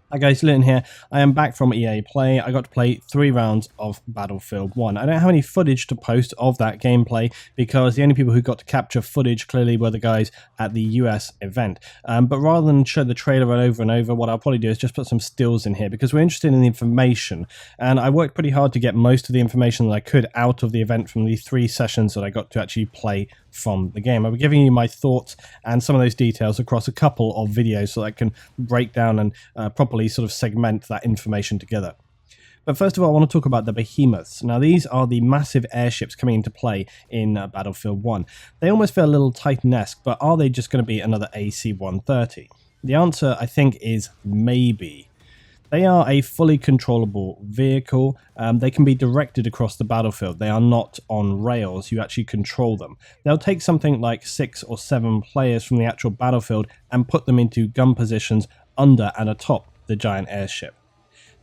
Hi guys, Lynn here. I am back from EA Play. I got to play 3 rounds of Battlefield 1. I don't have any footage to post of that gameplay because the only people who got to capture footage clearly were the guys at the US event. But rather than show the trailer over and over, what I'll probably do is just put some stills in here because we're interested in the information. And I worked pretty hard to get most of the information that I could out of the event from the 3 sessions that I got to actually play from the game. I'll be giving you my thoughts and some of those details across a couple of videos so that I can break down and properly sort of segment that information together. But first of all, I want to talk about the Behemoths. Now, these are the massive airships coming into play in Battlefield 1. They almost feel a little Titan-esque, but are they just going to be another AC-130? The answer, I think, is maybe. They are a fully controllable vehicle. They can be directed across the battlefield. They are not on rails. You actually control them. They'll take something like 6 or 7 players from the actual battlefield and put them into gun positions under and atop the giant airship.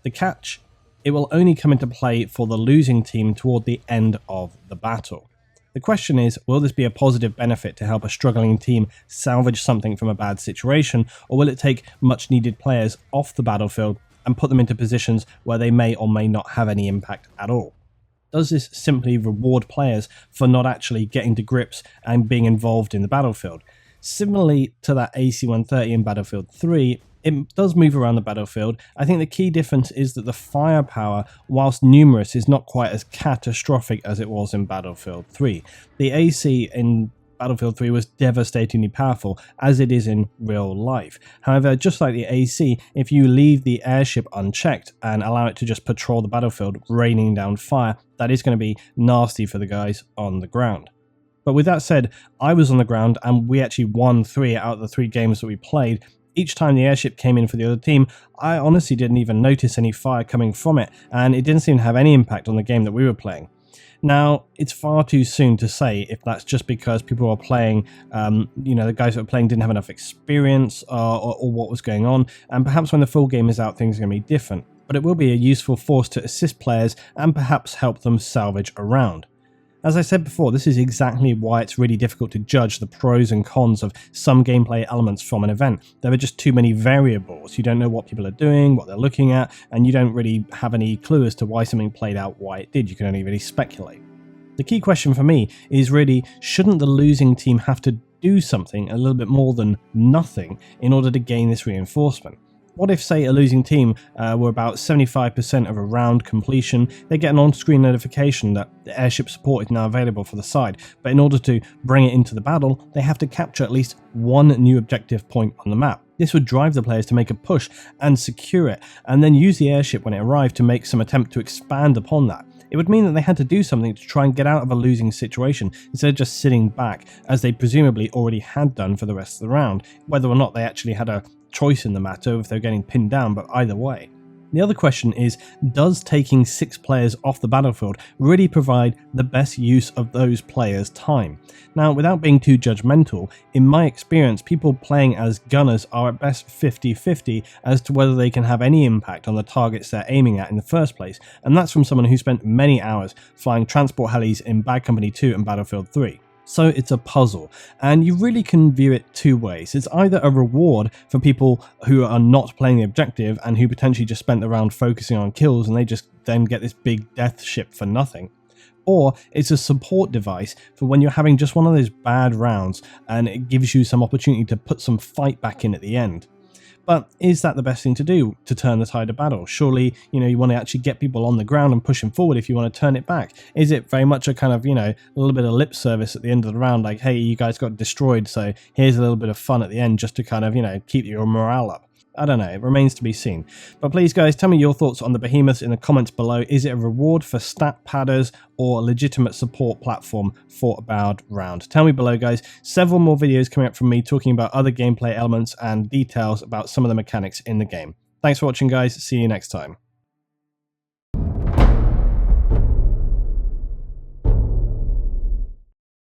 The catch, it will only come into play for the losing team toward the end of the battle. The question is, will this be a positive benefit to help a struggling team salvage something from a bad situation, or will it take much needed players off the battlefield and put them into positions where they may or may not have any impact at all? Does this simply reward players for not actually getting to grips and being involved in the battlefield? Similarly to that AC-130 in Battlefield 3, it does move around the battlefield. I think the key difference is that the firepower, whilst numerous, is not quite as catastrophic as it was in Battlefield 3. The AC in Battlefield 3 was devastatingly powerful, as it is in real life. However, just like the AC, if you leave the airship unchecked and allow it to just patrol the battlefield, raining down fire, that is going to be nasty for the guys on the ground. But with that said, I was on the ground and we actually won 3 out of the 3 games that we played. Each time the airship came in for the other team, I honestly didn't even notice any fire coming from it, and it didn't seem to have any impact on the game that we were playing. Now, it's far too soon to say if that's just because people are playing, the guys that were playing didn't have enough experience or what was going on, and perhaps when the full game is out, things are going to be different. But it will be a useful force to assist players and perhaps help them salvage a round. As I said before, this is exactly why it's really difficult to judge the pros and cons of some gameplay elements from an event. There are just too many variables. You don't know what people are doing, what they're looking at, and you don't really have any clue as to why something played out why it did. You can only really speculate. The key question for me is really, shouldn't the losing team have to do something a little bit more than nothing in order to gain this reinforcement? What if, say, a losing team were about 75% of a round completion, they get an on-screen notification that the airship support is now available for the side, but in order to bring it into the battle, they have to capture at least 1 new objective point on the map. This would drive the players to make a push and secure it, and then use the airship when it arrived to make some attempt to expand upon that. It would mean that they had to do something to try and get out of a losing situation instead of just sitting back, as they presumably already had done for the rest of the round, whether or not they actually had a choice in the matter if they're getting pinned down, but either way. The other question is, does taking 6 players off the battlefield really provide the best use of those players' time? Now, without being too judgmental, in my experience, people playing as gunners are at best 50-50 as to whether they can have any impact on the targets they're aiming at in the first place, and that's from someone who spent many hours flying transport helis in Bad Company 2 and Battlefield 3. So it's a puzzle, and you really can view it 2 ways. It's either a reward for people who are not playing the objective and who potentially just spent the round focusing on kills and they just then get this big death ship for nothing. Or it's a support device for when you're having just one of those bad rounds and it gives you some opportunity to put some fight back in at the end. But is that the best thing to do to turn the tide of battle? Surely, you want to actually get people on the ground and push them forward if you want to turn it back. Is it very much a kind of, a little bit of lip service at the end of the round, like, hey, you guys got destroyed, so here's a little bit of fun at the end just to kind of, keep your morale up? I don't know, it remains to be seen. But please guys, tell me your thoughts on the Behemoths in the comments below. Is it a reward for stat padders or a legitimate support platform for a bad round? Tell me below guys. Several more videos coming up from me talking about other gameplay elements and details about some of the mechanics in the game. Thanks for watching guys, see you next time.